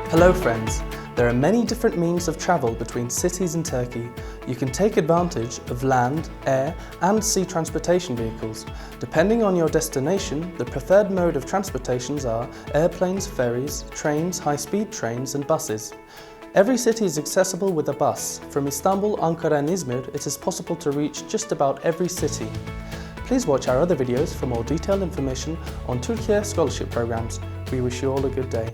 Hello friends, there are many different means of travel between cities in Turkey. You can take advantage of land, air and sea transportation vehicles. Depending on your destination, the preferred mode of transportations are airplanes, ferries, trains, high-speed trains and buses. Every city is accessible with a bus. From Istanbul, Ankara and Izmir, it is possible to reach just about every city. Please watch our other videos for more detailed information on Turkey scholarship programs. We wish you all a good day.